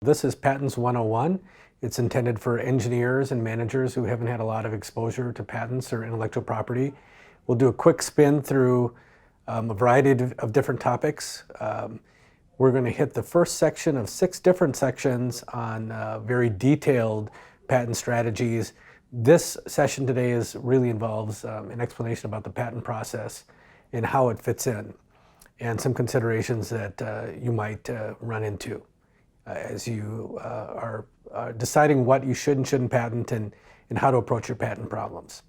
This is Patents 101. It's intended for engineers and managers who haven't had a lot of exposure to patents or intellectual property. We'll do a quick spin through a variety of different topics. We're going to hit the first section of 6 different sections on very detailed patent strategies. This session today really involves an explanation about the patent process and how it fits in, and some considerations that you might run into as you are deciding what you should and shouldn't patent and how to approach your patent problems.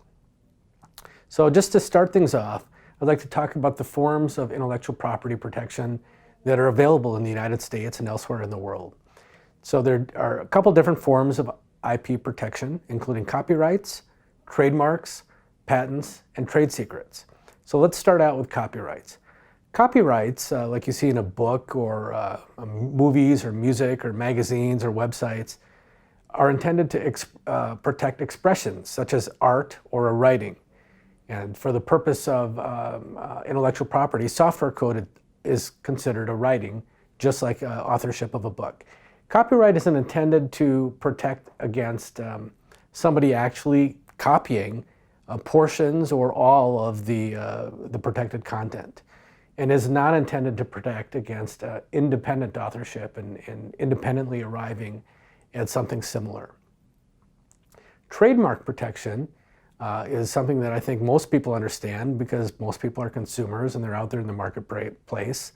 So just to start things off, I'd like to talk about the forms of intellectual property protection that are available in the United States and elsewhere in the world. So there are a couple different forms of IP protection, including copyrights, trademarks, patents, and trade secrets. So let's start out with copyrights. Copyrights, like you see in a book or movies or music or magazines or websites, are intended to protect expressions such as art or a writing. And for the purpose of intellectual property, software code is considered a writing, just like authorship of a book. Copyright isn't intended to protect against somebody actually copying portions or all of the protected content, and is not intended to protect against independent authorship and independently arriving at something similar. Trademark protection is something that I think most people understand because most people are consumers and they're out there in the marketplace.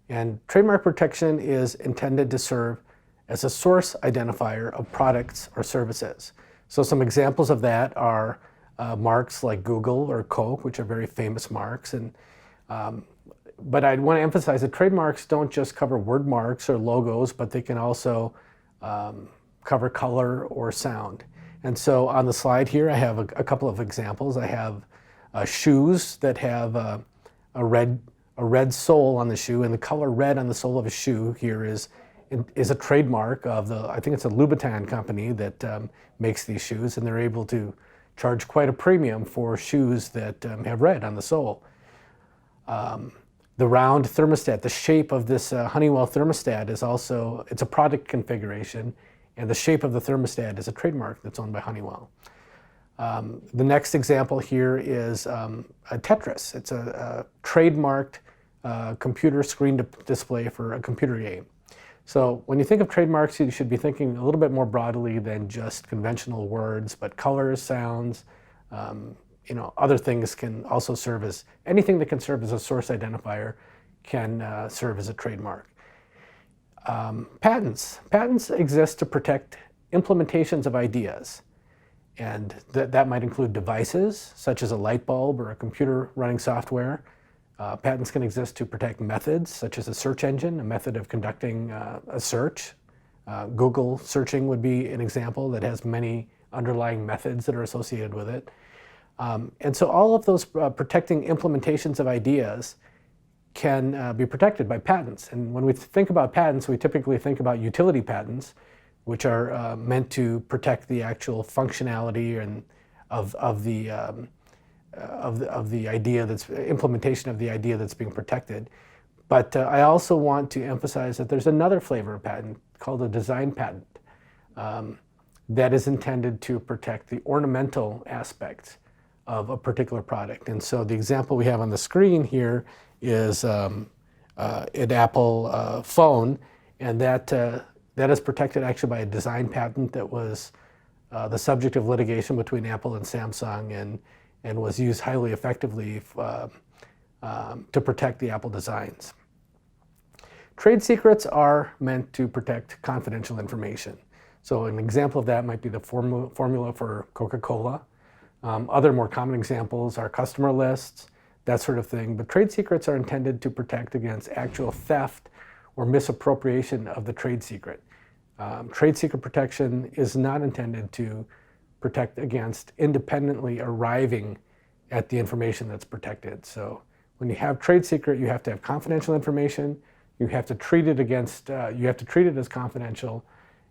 And trademark protection is intended to serve as a source identifier of products or services. So some examples of that are marks like Google or Coke, which are very famous marks. But I'd want to emphasize that trademarks don't just cover word marks or logos, but they can also cover color or sound. And so on the slide here, I have a couple of examples. I have shoes that have a red sole on the shoe, and the color red on the sole of a shoe here is a trademark of I think it's a Louboutin company that makes these shoes, and they're able to charge quite a premium for shoes that have red on the sole. The round thermostat, the shape of this Honeywell thermostat is also, it's a product configuration, and the shape of the thermostat is a trademark that's owned by Honeywell. The next example here is a Tetris. It's a trademarked computer screen display for a computer game. So when you think of trademarks, you should be thinking a little bit more broadly than just conventional words, but colors, sounds, other things can also serve as, anything that can serve as a source identifier can serve as a trademark. Patents. Patents exist to protect implementations of ideas. And that might include devices, such as a light bulb or a computer running software. Patents can exist to protect methods, such as a search engine, a method of conducting a search. Google searching would be an example that has many underlying methods that are associated with it. And so all of those protecting implementations of ideas can be protected by patents. And when we think about patents, we typically think about utility patents, which are meant to protect the actual functionality and of the idea that's implementation of the idea that's being protected. But I also want to emphasize that there's another flavor of patent called a design patent that is intended to protect the ornamental aspects of a particular product. And so the example we have on the screen here is an Apple phone, and that is protected actually by a design patent that was the subject of litigation between Apple and Samsung and was used highly effectively to protect the Apple designs. Trade secrets are meant to protect confidential information. So an example of that might be the formula for Coca-Cola. Other more common examples are customer lists, that sort of thing. But trade secrets are intended to protect against actual theft or misappropriation of the trade secret. Trade secret protection is not intended to protect against independently arriving at the information that's protected. So when you have trade secret, you have to have confidential information. You have to treat it as confidential,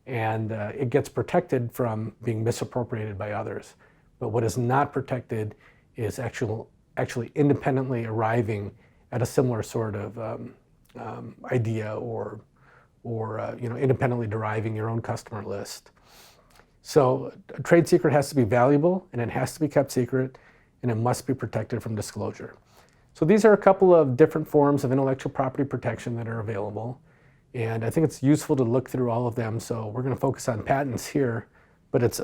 and it gets protected from being misappropriated by others. But what is not protected is actually independently arriving at a similar sort of idea or or independently deriving your own customer list. So a trade secret has to be valuable, and it has to be kept secret, and it must be protected from disclosure. So these are a couple of different forms of intellectual property protection that are available, and I think it's useful to look through all of them. So we're going to focus on patents here, but it's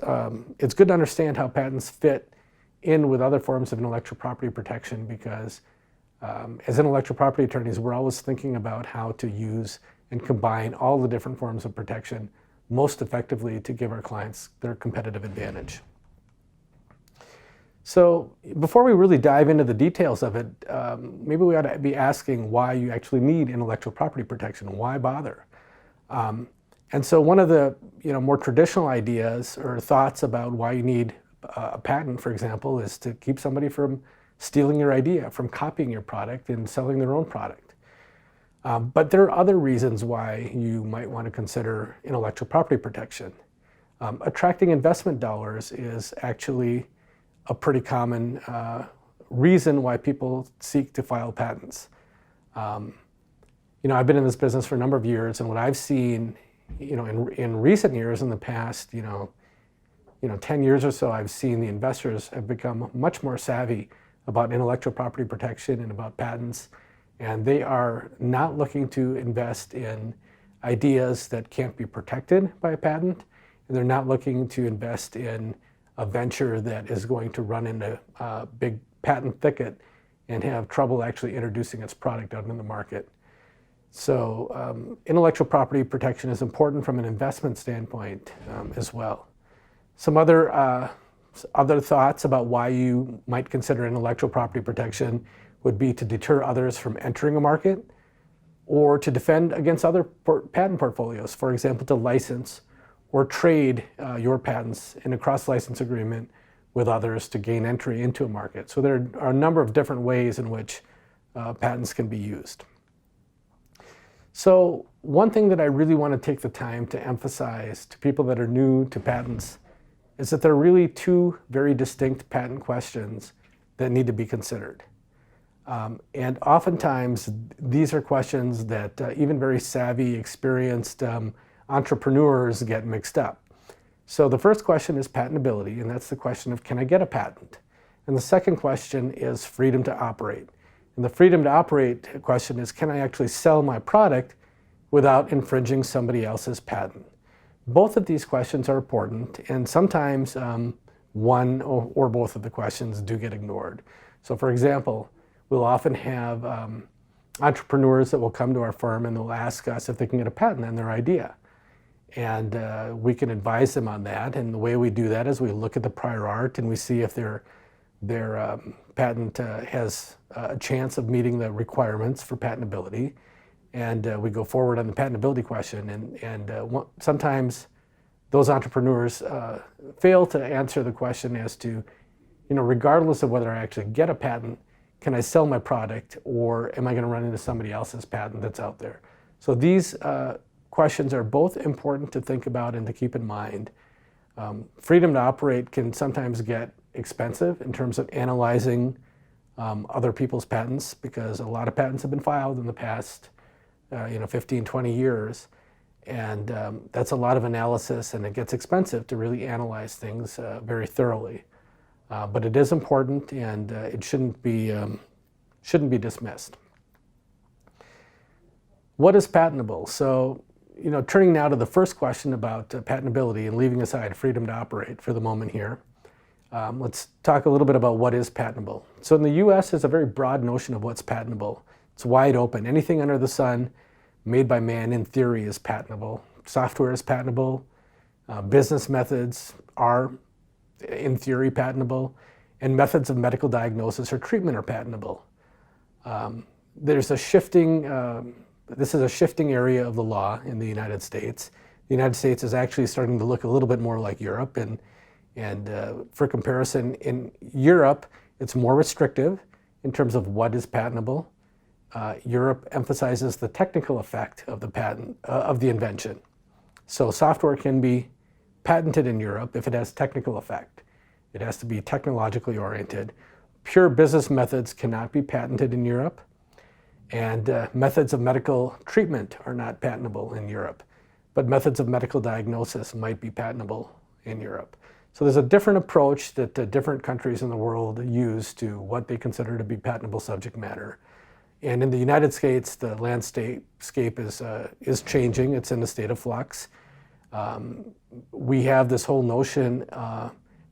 good to understand how patents fit in with other forms of intellectual property protection, because as intellectual property attorneys, we're always thinking about how to use and combine all the different forms of protection most effectively to give our clients their competitive advantage. So before we really dive into the details of it, maybe we ought to be asking why you actually need intellectual property protection. Why bother? And so one of the more traditional ideas or thoughts about why you need a patent, for example, is to keep somebody from stealing your idea, from copying your product and selling their own product. But there are other reasons why you might want to consider intellectual property protection. Attracting investment dollars is actually a pretty common reason why people seek to file patents. I've been in this business for a number of years, and what I've seen, in recent years, in the past, 10 years or so, I've seen the investors have become much more savvy about intellectual property protection and about patents, and they are not looking to invest in ideas that can't be protected by a patent, and they're not looking to invest in a venture that is going to run into a big patent thicket and have trouble actually introducing its product out into the market. So intellectual property protection is important from an investment standpoint as well. Some other thoughts about why you might consider intellectual property protection would be to deter others from entering a market, or to defend against other patent portfolios, for example, to license or trade your patents in a cross-license agreement with others to gain entry into a market. So there are a number of different ways in which patents can be used. So one thing that I really want to take the time to emphasize to people that are new to patents is that there are really two very distinct patent questions that need to be considered. And oftentimes, these are questions that even very savvy, experienced entrepreneurs get mixed up. So the first question is patentability, and that's the question of, can I get a patent? And the second question is freedom to operate. And the freedom to operate question is, can I actually sell my product without infringing somebody else's patent? Both of these questions are important, and sometimes one or both of the questions do get ignored. So for example, we'll often have entrepreneurs that will come to our firm and they'll ask us if they can get a patent on their idea. And we can advise them on that. And the way we do that is we look at the prior art and we see if their patent has a chance of meeting the requirements for patentability. And we go forward on the patentability question. And sometimes those entrepreneurs fail to answer the question as to, regardless of whether I actually get a patent, can I sell my product, or am I going to run into somebody else's patent that's out there? So these questions are both important to think about and to keep in mind. Freedom to operate can sometimes get expensive in terms of analyzing other people's patents, because a lot of patents have been filed in the past 15, 20 years. And that's a lot of analysis, and it gets expensive to really analyze things very thoroughly. But it is important, and it shouldn't be dismissed. What is patentable? So, turning now to the first question about patentability and leaving aside freedom to operate for the moment here, let's talk a little bit about what is patentable. So in the U.S., there's a very broad notion of what's patentable. It's wide open. Anything under the sun made by man, in theory, is patentable. Software is patentable. Business methods are, in theory, patentable. And methods of medical diagnosis or treatment are patentable. There's a shifting, this is a shifting area of the law in the United States. The United States is actually starting to look a little bit more like Europe. And for comparison, in Europe, it's more restrictive in terms of what is patentable. Europe emphasizes the technical effect of the patent, of the invention. So software can be patented in Europe if it has technical effect. It has to be technologically oriented. Pure business methods cannot be patented in Europe. And methods of medical treatment are not patentable in Europe, but methods of medical diagnosis might be patentable in Europe. So there's a different approach that different countries in the world use to what they consider to be patentable subject matter. And in the United States, the landscape is changing. It's in a state of flux. We have this whole notion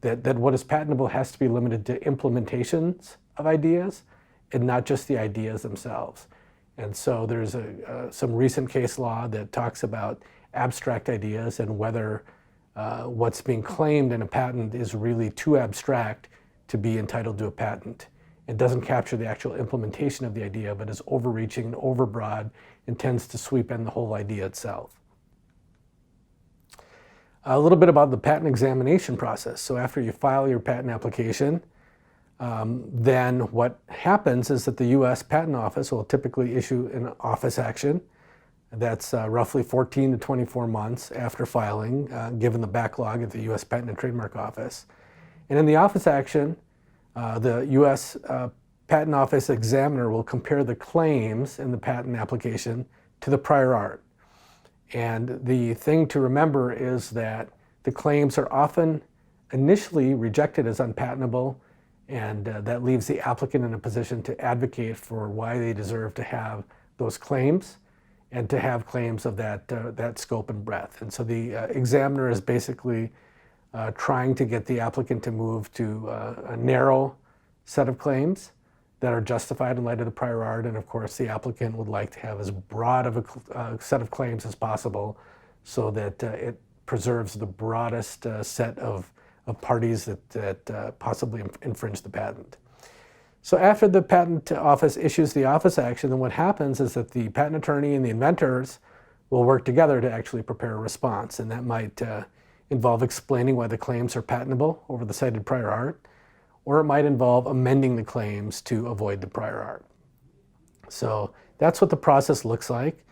that what is patentable has to be limited to implementations of ideas and not just the ideas themselves. And so there's some recent case law that talks about abstract ideas and whether what's being claimed in a patent is really too abstract to be entitled to a patent. It doesn't capture the actual implementation of the idea, but is overreaching and overbroad and tends to sweep in the whole idea itself. A little bit about the patent examination process. So after you file your patent application, then what happens is that the U.S. Patent Office will typically issue an office action. That's roughly 14 to 24 months after filing, given the backlog at the U.S. Patent and Trademark Office. And in the office action, the U.S. Patent Office examiner will compare the claims in the patent application to the prior art. And the thing to remember is that the claims are often initially rejected as unpatentable, and that leaves the applicant in a position to advocate for why they deserve to have those claims and to have claims of that scope and breadth. And so the examiner is basically trying to get the applicant to move to a narrow set of claims that are justified in light of the prior art. And of course, the applicant would like to have as broad of a set of claims as possible so that it preserves the broadest set of parties that possibly infringe the patent. So after the patent office issues the office action, then what happens is that the patent attorney and the inventors will work together to actually prepare a response. And that might involve explaining why the claims are patentable over the cited prior art, or it might involve amending the claims to avoid the prior art. So that's what the process looks like.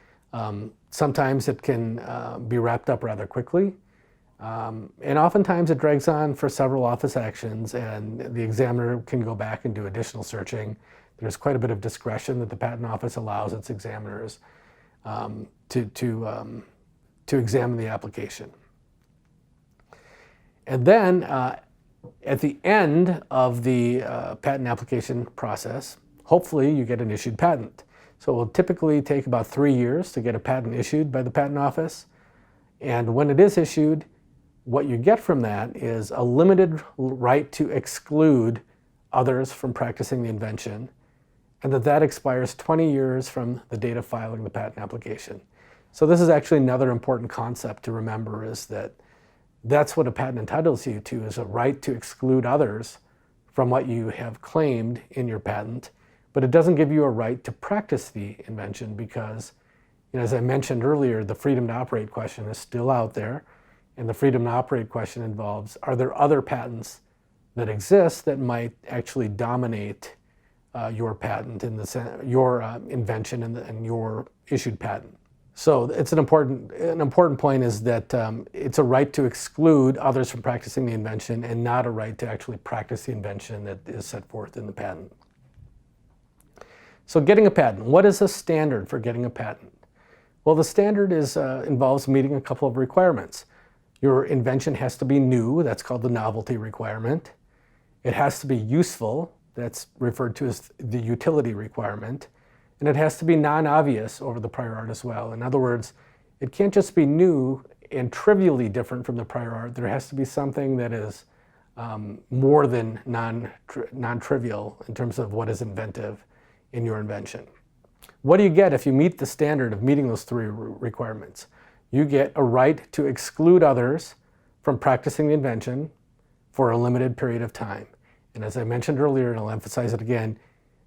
Sometimes it can be wrapped up rather quickly. And oftentimes it drags on for several office actions, and the examiner can go back and do additional searching. There's quite a bit of discretion that the Patent Office allows its examiners to examine the application. And then at the end of the patent application process, hopefully you get an issued patent. So it will typically take about 3 years to get a patent issued by the Patent Office. And when it is issued, what you get from that is a limited right to exclude others from practicing the invention, and that expires 20 years from the date of filing the patent application. So this is actually another important concept to remember, is that that's what a patent entitles you to, is a right to exclude others from what you have claimed in your patent, but it doesn't give you a right to practice the invention because, as I mentioned earlier, the freedom to operate question is still out there. And the freedom to operate question involves, are there other patents that exist that might actually dominate your patent, your invention and your issued patent? So it's an important point is that it's a right to exclude others from practicing the invention and not a right to actually practice the invention that is set forth in the patent. So getting a patent, what is the standard for getting a patent? Well, the standard involves meeting a couple of requirements. Your invention has to be new, that's called the novelty requirement. It has to be useful, that's referred to as the utility requirement. And it has to be non-obvious over the prior art as well. In other words, it can't just be new and trivially different from the prior art. There has to be something that is more than non-trivial in terms of what is inventive in your invention. What do you get if you meet the standard of meeting those three requirements? You get a right to exclude others from practicing the invention for a limited period of time. And as I mentioned earlier, and I'll emphasize it again,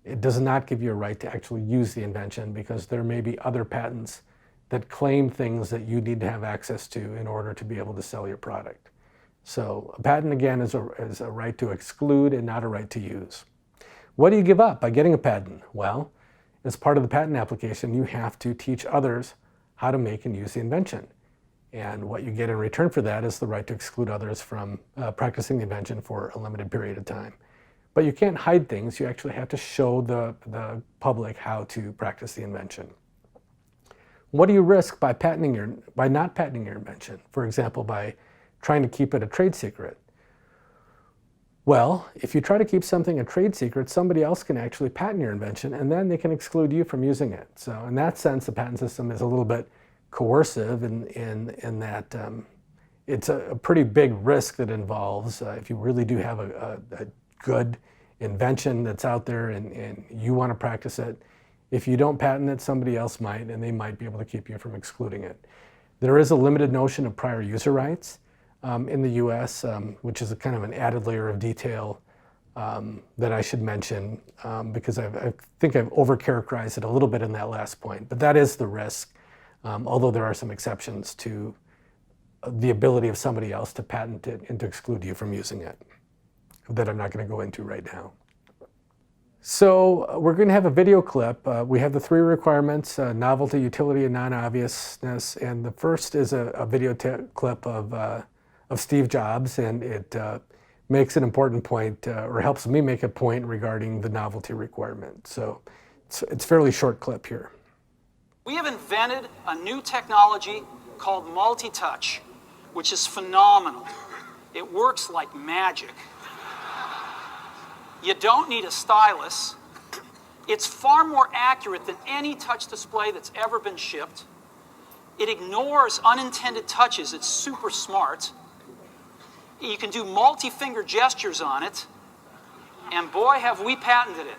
it does not give you a right to actually use the invention because there may be other patents that claim things that you need to have access to in order to be able to sell your product. So a patent, again, is a right to exclude and not a right to use. What do you give up by getting a patent? Well, as part of the patent application, you have to teach others how to make and use the invention. And what you get in return for that is the right to exclude others from practicing the invention for a limited period of time. But you can't hide things. You actually have to show the public how to practice the invention. What do you risk by not patenting your invention? For example, by trying to keep it a trade secret. Well, if you try to keep something a trade secret, somebody else can actually patent your invention, and then they can exclude you from using it. So in that sense, the patent system is a little bit coercive in that it's a pretty big risk that involves, if you really do have a good invention that's out there and you want to practice it, if you don't patent it, somebody else might, and they might be able to keep you from excluding it. There is a limited notion of prior user rights in the US, which is a kind of an added layer of detail that I should mention because I think I've overcharacterized it a little bit in that last point. But that is the risk, although there are some exceptions to the ability of somebody else to patent it and to exclude you from using it that I'm not going to go into right now. So we're going to have a video clip. We have the three requirements, novelty, utility, and non-obviousness. And the first is a video clip of Steve Jobs, and it makes an important point, or helps me make a point regarding the novelty requirement. So it's a fairly short clip here. We have invented a new technology called multi-touch, which is phenomenal. It works like magic. You don't need a stylus. It's far more accurate than any touch display that's ever been shipped. It ignores unintended touches. It's super smart. You can do multi-finger gestures on it. And boy, have we patented it.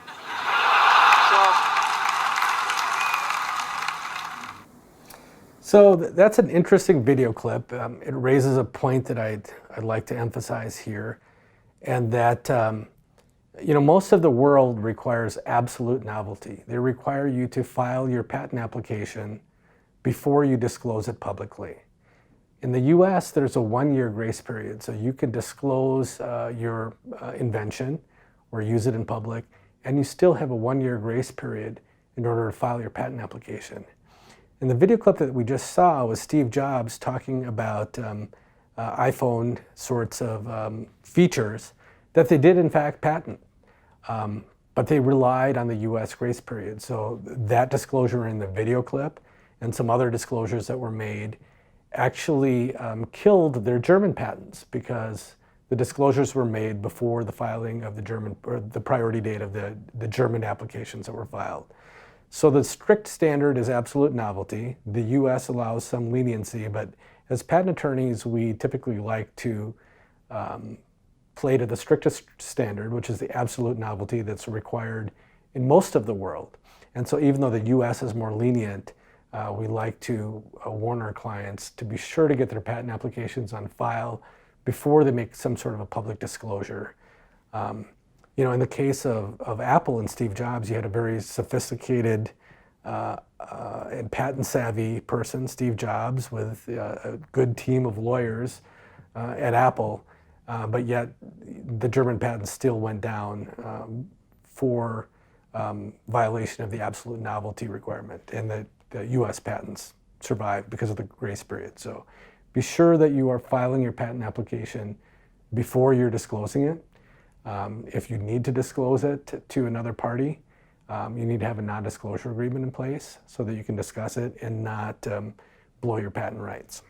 So that's an interesting video clip. It raises a point that I'd like to emphasize here, and that most of the world requires absolute novelty. They require you to file your patent application before you disclose it publicly. In the US, there's a 1-year grace period, so you can disclose your invention or use it in public, and you still have a 1-year grace period in order to file your patent application. And the video clip that we just saw was Steve Jobs talking about iPhone sorts of features that they did in fact patent, but they relied on the US grace period. So that disclosure in the video clip and some other disclosures that were made actually killed their German patents, because the disclosures were made before the filing of the German, or the priority date of the German applications that were filed. So the strict standard is absolute novelty. The US allows some leniency, but as patent attorneys, we typically like to play to the strictest standard, which is the absolute novelty that's required in most of the world. And so even though the US is more lenient, we like to warn our clients to be sure to get their patent applications on file before they make some sort of a public disclosure. In the case of Apple and Steve Jobs, you had a very sophisticated and patent-savvy person, Steve Jobs, with a good team of lawyers at Apple, but yet the German patents still went down for violation of the absolute novelty requirement, and the US patents survived because of the grace period. So be sure that you are filing your patent application before you're disclosing it. If you need to disclose it to another party, you need to have a non-disclosure agreement in place so that you can discuss it and not blow your patent rights.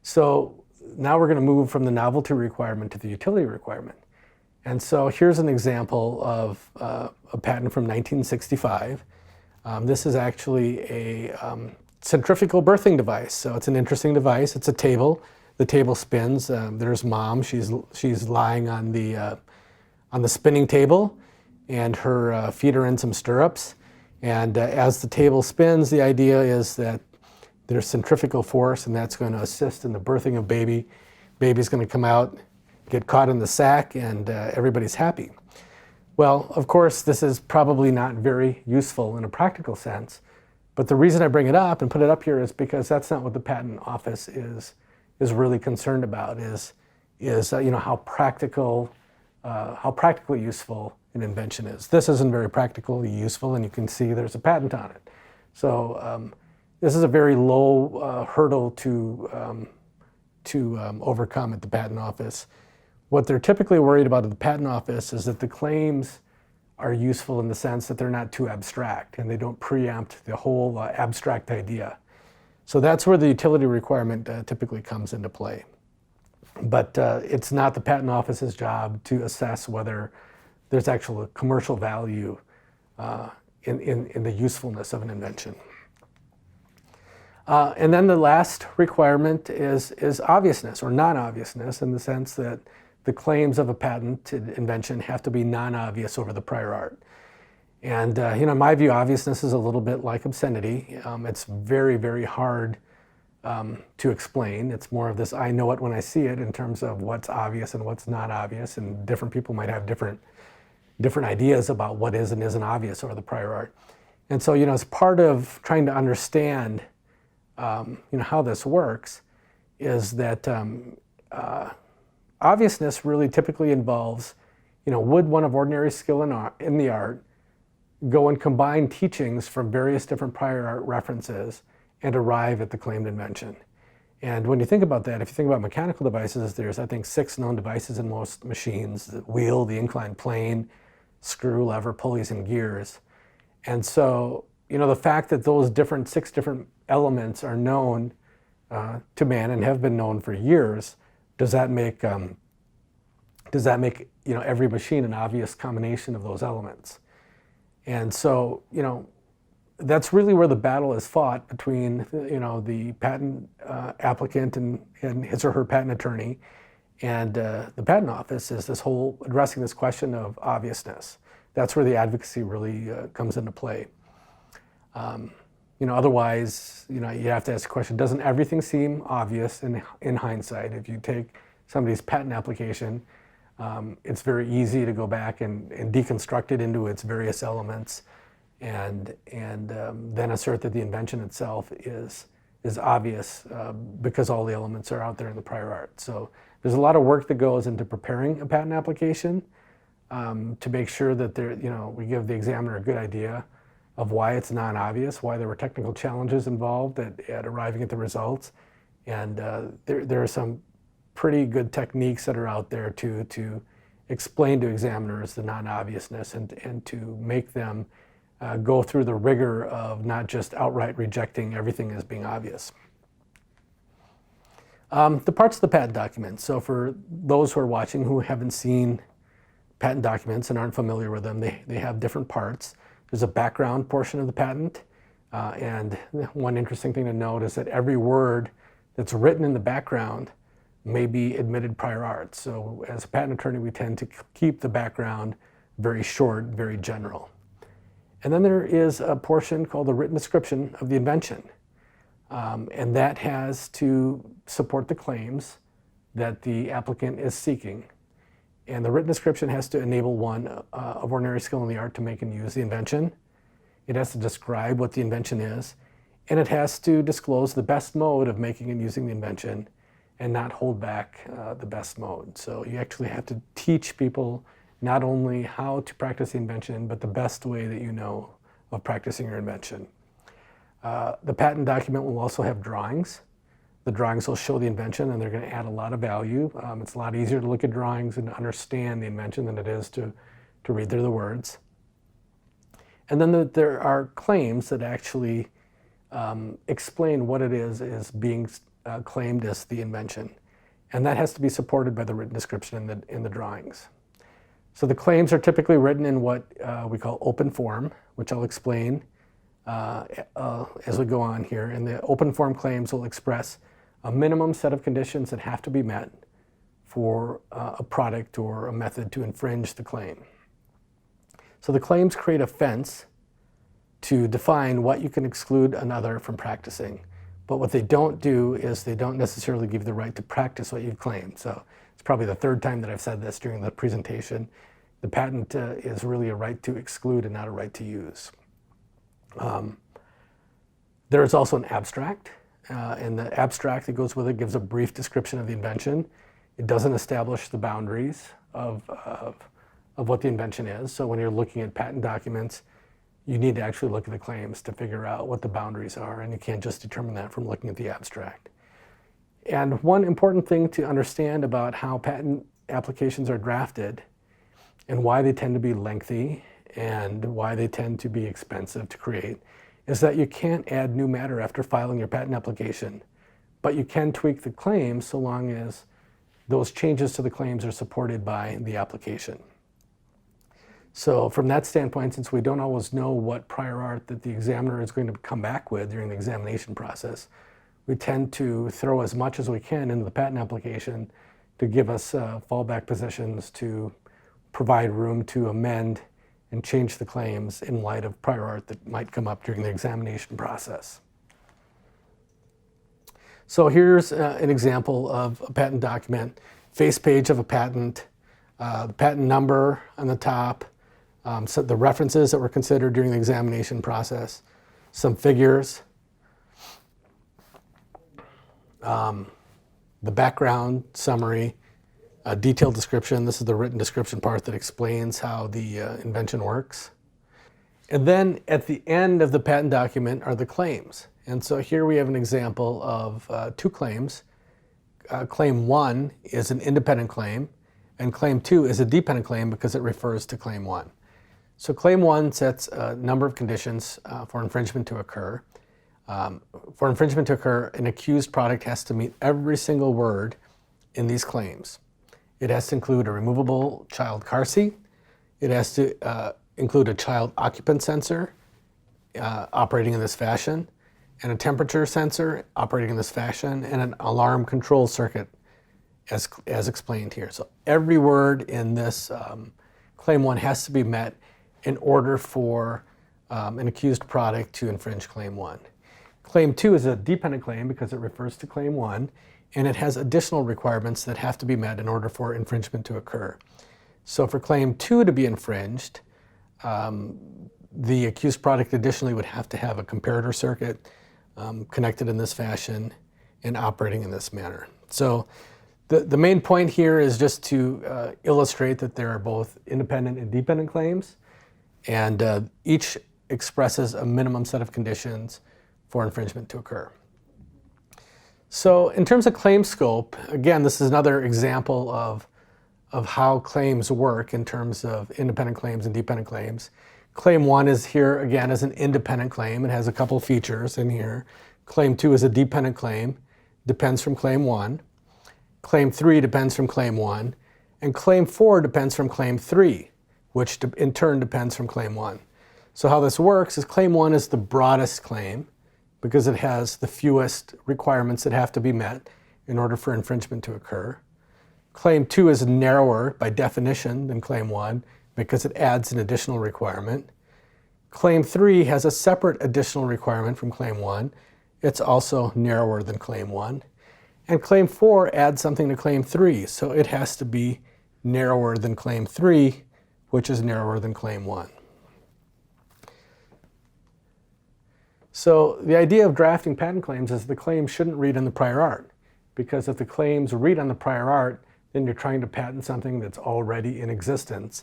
So now we're going to move from the novelty requirement to the utility requirement. And so here's an example of a patent from 1965. This is actually a centrifugal birthing device. So it's an interesting device. It's a table. The table spins. There's mom. She's lying on the spinning table, and her feet are in some stirrups. And as the table spins, the idea is that there's centrifugal force, and that's going to assist in the birthing of baby. Baby's going to come out, get caught in the sack, and everybody's happy. Well, of course, this is probably not very useful in a practical sense. But the reason I bring it up and put it up here is because that's not what the patent office is really concerned about. Is how practically useful an invention is. This isn't very practically useful, and you can see there's a patent on it. So this is a very low hurdle to overcome at the patent office. What they're typically worried about at the patent office is that the claims are useful in the sense that they're not too abstract and they don't preempt the whole abstract idea. So that's where the utility requirement typically comes into play. But it's not the patent office's job to assess whether there's actual commercial value in the usefulness of an invention. And then the last requirement is obviousness or non-obviousness, in the sense that the claims of a patented invention have to be non-obvious over the prior art. And in my view, obviousness is a little bit like obscenity. It's very, very hard to explain. It's more of this I know it when I see it in terms of what's obvious and what's not obvious, and different people might have different ideas about what is and isn't obvious over the prior art. And so, as part of trying to understand how this works is that obviousness really typically involves, would one of ordinary skill in the art go and combine teachings from various different prior art references and arrive at the claimed invention. And when you think about that, if you think about mechanical devices, there's, I think, 6 known devices in most machines: the wheel, the inclined plane, screw, lever, pulleys, and gears. And so, the fact that those 6 different elements are known to man and have been known for years, does that make every machine an obvious combination of those elements? And so, that's really where the battle is fought between, the patent applicant and his or her patent attorney and the patent office, is this whole addressing this question of obviousness. That's where the advocacy really comes into play. Otherwise, you have to ask the question, doesn't everything seem obvious in hindsight? If you take somebody's patent application, it's very easy to go back and deconstruct it into its various elements and then assert that the invention itself is obvious because all the elements are out there in the prior art. So there's a lot of work that goes into preparing a patent application to make sure that we give the examiner a good idea of why it's non-obvious, why there were technical challenges involved at arriving at the results. And there are some pretty good techniques that are out there to explain to examiners the non-obviousness and to make them go through the rigor of not just outright rejecting everything as being obvious. The parts of the patent document. So for those who are watching who haven't seen patent documents and aren't familiar with them, they have different parts. There's a background portion of the patent. And one interesting thing to note is that every word that's written in the background may be admitted prior art. So as a patent attorney, we tend to keep the background very short, very general. And then there is a portion called the written description of the invention. And that has to support the claims that the applicant is seeking. And the written description has to enable one of ordinary skill in the art to make and use the invention. It has to describe what the invention is. And it has to disclose the best mode of making and using the invention and not hold back the best mode. So you actually have to teach people not only how to practice the invention, but the best way that you know of practicing your invention. The patent document will also have drawings. The drawings will show the invention, and they're going to add a lot of value. It's a lot easier to look at drawings and to understand the invention than it is to read through the words. And then there are claims that actually explain what it is being claimed as the invention. And that has to be supported by the written description in the drawings. So the claims are typically written in what we call open form, which I'll explain as we go on here. And the open form claims will express a minimum set of conditions that have to be met for a product or a method to infringe the claim. So the claims create a fence to define what you can exclude another from practicing. But what they don't do is they don't necessarily give you the right to practice what you've claimed. So it's probably the 3rd time that I've said this during the presentation. The patent is really a right to exclude and not a right to use. There is also an abstract, and the abstract that goes with it gives a brief description of the invention. It doesn't establish the boundaries of what the invention is. So when you're looking at patent documents, you need to actually look at the claims to figure out what the boundaries are, and you can't just determine that from looking at the abstract. And one important thing to understand about how patent applications are drafted and why they tend to be lengthy and why they tend to be expensive to create is that you can't add new matter after filing your patent application, but you can tweak the claims so long as those changes to the claims are supported by the application. So from that standpoint, since we don't always know what prior art that the examiner is going to come back with during the examination process, we tend to throw as much as we can into the patent application to give us fallback positions to provide room to amend and change the claims in light of prior art that might come up during the examination process. So here's an example of a patent document, face page of a patent, the patent number on the top, so the references that were considered during the examination process, some figures, the background summary, a detailed description. This is the written description part that explains how the invention works. And then at the end of the patent document are the claims. And so here we have an example of two claims. Claim 1 is an independent claim, and Claim 2 is a dependent claim because it refers to Claim 1. So Claim 1 sets a number of conditions for infringement to occur. For infringement to occur, an accused product has to meet every single word in these claims. It has to include a removable child car seat. It has to include a child occupant sensor operating in this fashion, and a temperature sensor operating in this fashion, and an alarm control circuit as explained here. So every word in this Claim 1 has to be met in order for an accused product to infringe Claim 1. Claim 2 is a dependent claim because it refers to Claim 1, and it has additional requirements that have to be met in order for infringement to occur. So for Claim 2 to be infringed, the accused product additionally would have to have a comparator circuit connected in this fashion and operating in this manner. So the main point here is just to illustrate that there are both independent and dependent claims, and each expresses a minimum set of conditions for infringement to occur. So in terms of claim scope, again, this is another example of how claims work in terms of independent claims and dependent claims. Claim 1 is here, again, as an independent claim. It has a couple features in here. Claim 2 is a dependent claim, depends from Claim 1. Claim 3 depends from Claim 1. And Claim 4 depends from Claim 3, which in turn depends from Claim 1. So how this works is Claim 1 is the broadest claim because it has the fewest requirements that have to be met in order for infringement to occur. Claim 2 is narrower by definition than Claim 1 because it adds an additional requirement. Claim 3 has a separate additional requirement from Claim 1. It's also narrower than Claim 1. And Claim 4 adds something to Claim 3, so it has to be narrower than Claim 3, which is narrower than Claim 1. So the idea of drafting patent claims is the claims shouldn't read on the prior art, because if the claims read on the prior art, then you're trying to patent something that's already in existence,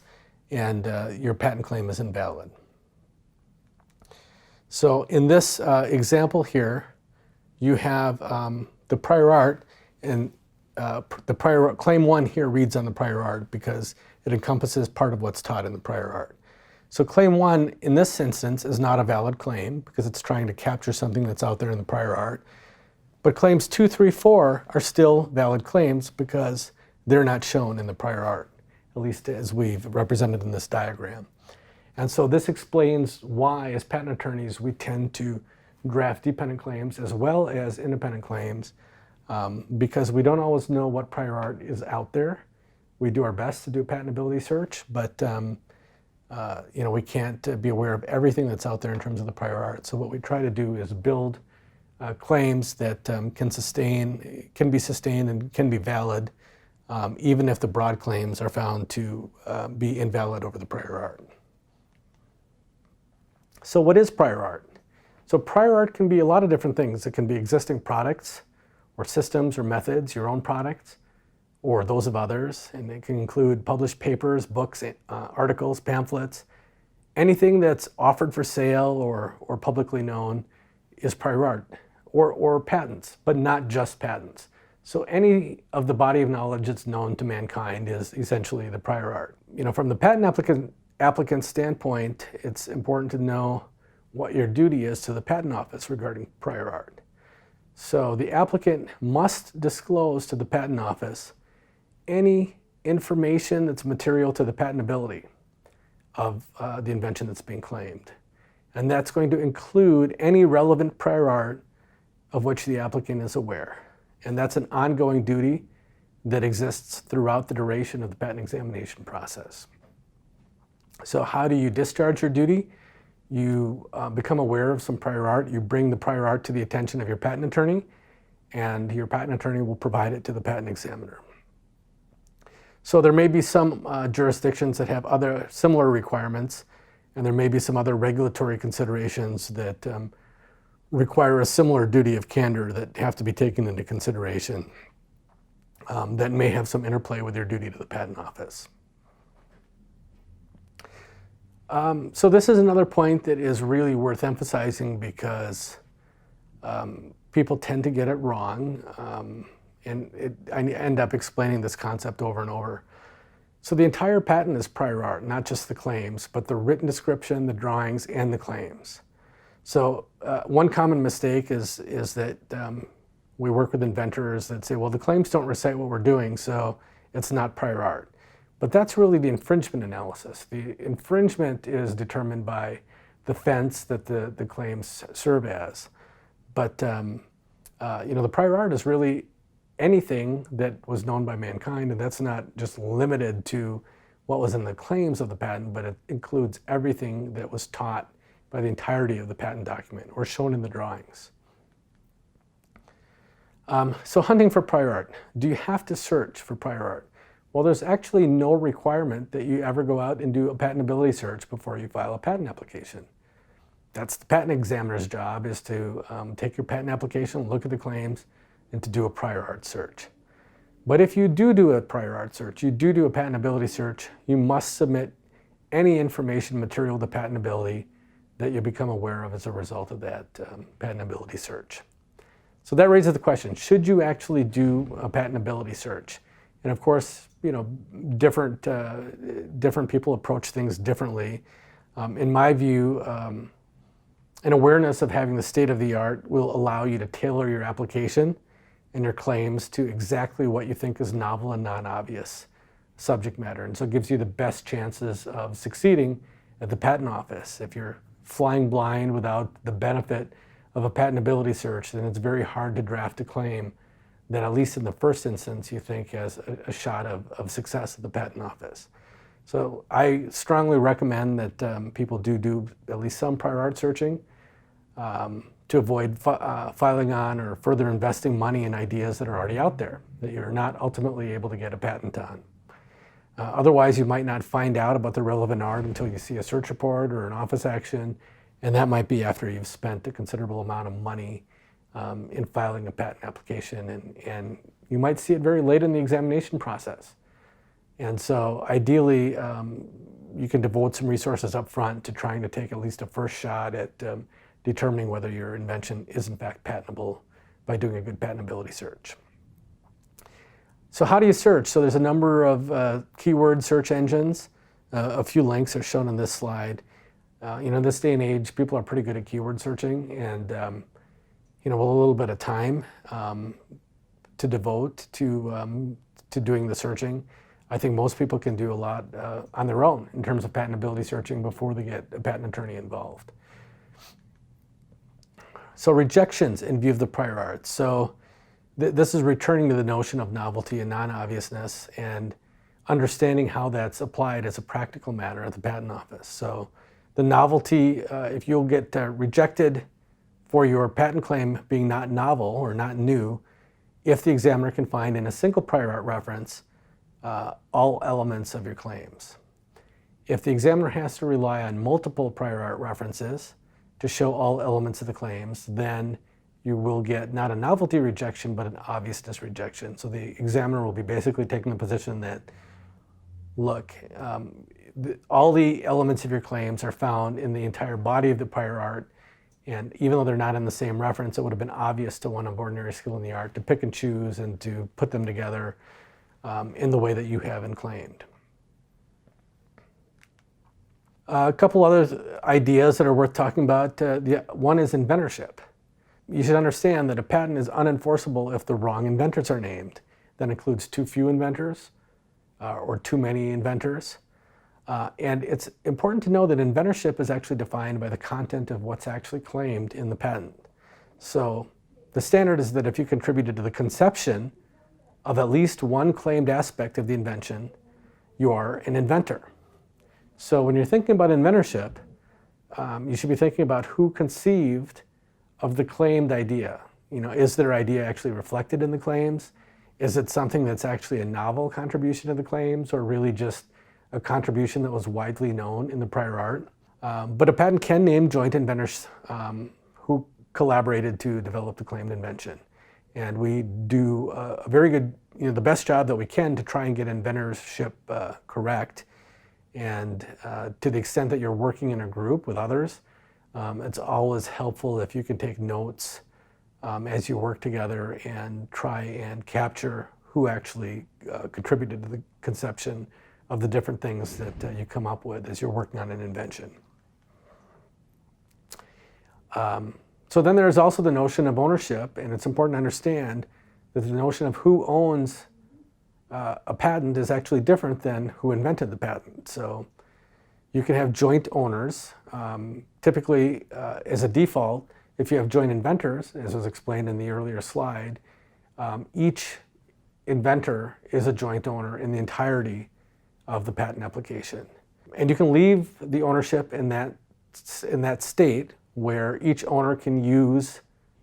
and your patent claim is invalid. So in this example here, you have the prior art, and Claim 1 here reads on the prior art because it encompasses part of what's taught in the prior art. So Claim 1 in this instance is not a valid claim because it's trying to capture something that's out there in the prior art. But Claims 2, 3, 4 are still valid claims because they're not shown in the prior art, at least as we've represented in this diagram. And so this explains why, as patent attorneys, we tend to draft dependent claims as well as independent claims because we don't always know what prior art is out there. We do our best to do a patentability search, but we can't be aware of everything that's out there in terms of the prior art. So what we try to do is build claims that can be sustained and can be valid, even if the broad claims are found to be invalid over the prior art. So what is prior art? So prior art can be a lot of different things. It can be existing products or systems or methods, your own products, or those of others, and it can include published papers, books, articles, pamphlets. Anything that's offered for sale or publicly known is prior art, or patents, but not just patents. So any of the body of knowledge that's known to mankind is essentially the prior art. From the patent applicant's standpoint, it's important to know what your duty is to the patent office regarding prior art. So the applicant must disclose to the patent office any information that's material to the patentability of the invention that's being claimed. And that's going to include any relevant prior art of which the applicant is aware. And that's an ongoing duty that exists throughout the duration of the patent examination process. So how do you discharge your duty? You become aware of some prior art. You bring the prior art to the attention of your patent attorney, and your patent attorney will provide it to the patent examiner. So there may be some jurisdictions that have other similar requirements, and there may be some other regulatory considerations that require a similar duty of candor that have to be taken into consideration that may have some interplay with your duty to the patent office. So this is another point that is really worth emphasizing because people tend to get it wrong, and I end up explaining this concept over and over. So the entire patent is prior art, not just the claims, but the written description, the drawings, and the claims. So one common mistake is that we work with inventors that say, well, the claims don't recite what we're doing, so it's not prior art. But that's really the infringement analysis. The infringement is determined by the fence that the claims serve as. But the prior art is really anything that was known by mankind, and that's not just limited to what was in the claims of the patent, but it includes everything that was taught by the entirety of the patent document or shown in the drawings. So hunting for prior art. Do you have to search for prior art? Well, there's actually no requirement that you ever go out and do a patentability search before you file a patent application. That's the patent examiner's job, is to take your patent application, look at the claims, and to do a prior art search. But if you do a prior art search, you do a patentability search, you must submit any information material to patentability that you become aware of as a result of that patentability search. So that raises the question, should you actually do a patentability search? And of course, different people approach things differently. In my view, an awareness of having the state of the art will allow you to tailor your application and your claims to exactly what you think is novel and non-obvious subject matter. And so it gives you the best chances of succeeding at the patent office. If you're flying blind without the benefit of a patentability search, then it's very hard to draft a claim that, at least in the first instance, you think has a shot of success at the patent office. So I strongly recommend that people do at least some prior art searching to avoid filing on or further investing money in ideas that are already out there, that you're not ultimately able to get a patent on. Otherwise, you might not find out about the relevant art until you see a search report or an office action, and that might be after you've spent a considerable amount of money in filing a patent application, and you might see it very late in the examination process. And so ideally, you can devote some resources up front to trying to take at least a first shot at determining whether your invention is in fact patentable by doing a good patentability search. So how do you search? So there's a number of keyword search engines. A few links are shown on this slide. In this day and age, people are pretty good at keyword searching, and with a little bit of time to devote to doing the searching, I think most people can do a lot on their own in terms of patentability searching before they get a patent attorney involved. So rejections in view of the prior art. So this is returning to the notion of novelty and non-obviousness and understanding how that's applied as a practical matter at the patent office. So the novelty, if you'll get rejected for your patent claim being not novel or not new, if the examiner can find in a single prior art reference all elements of your claims. If the examiner has to rely on multiple prior art references to show all elements of the claims, then you will get not a novelty rejection, but an obviousness rejection. So the examiner will be basically taking the position that, look, all the elements of your claims are found in the entire body of the prior art, And even though they're not in the same reference, it would have been obvious to one of ordinary skill in the art to pick and choose and to put them together in the way that you have and claimed. A couple other ideas that are worth talking about. One is inventorship. You should understand that a patent is unenforceable if the wrong inventors are named. That includes too few inventors or too many inventors. And it's important to know that inventorship is actually defined by the content of what's actually claimed in the patent. So the standard is that if you contributed to the conception of at least one claimed aspect of the invention, you are an inventor. So when you're thinking about inventorship, you should be thinking about who conceived of the claimed idea. Is their idea actually reflected in the claims? Is it something that's actually a novel contribution to the claims, or really just a contribution that was widely known in the prior art? But a patent can name joint inventors who collaborated to develop the claimed invention. And we do a very good, the best job that we can to try and get inventorship correct. And to the extent that you're working in a group with others, it's always helpful if you can take notes as you work together and try and capture who actually contributed to the conception of the different things that you come up with as you're working on an invention. So then there's also the notion of ownership, and it's important to understand that the notion of who owns a patent is actually different than who invented the patent. So you can have joint owners. Typically, as a default, if you have joint inventors, as was explained in the earlier slide, each inventor is a joint owner in the entirety of the patent application. And you can leave the ownership in that state where each owner can use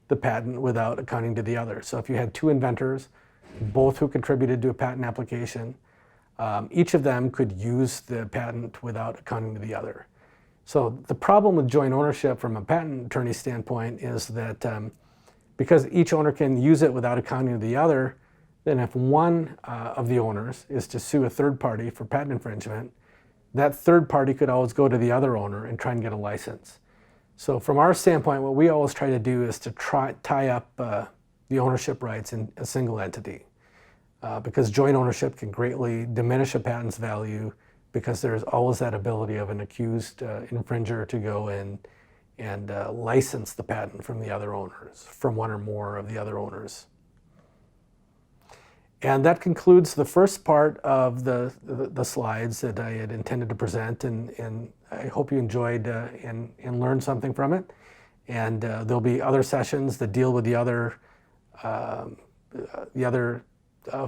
the patent without accounting to the other. So if you had two inventors, both who contributed to a patent application, each of them could use the patent without accounting to the other. So the problem with joint ownership from a patent attorney standpoint is that because each owner can use it without accounting to the other, then if one of the owners is to sue a third party for patent infringement, that third party could always go to the other owner and try and get a license. So from our standpoint, what we always try to do is to tie up the ownership rights in a single entity. Because joint ownership can greatly diminish a patent's value, because there's always that ability of an accused infringer to go in and license the patent from the other owners, from one or more of the other owners. And that concludes the first part of the slides that I had intended to present, and I hope you enjoyed and learned something from it. And there'll be other sessions that deal with the other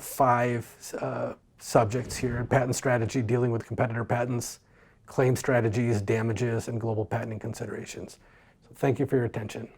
5 subjects here: patent strategy, dealing with competitor patents, claim strategies, damages, and global patenting considerations. So thank you for your attention.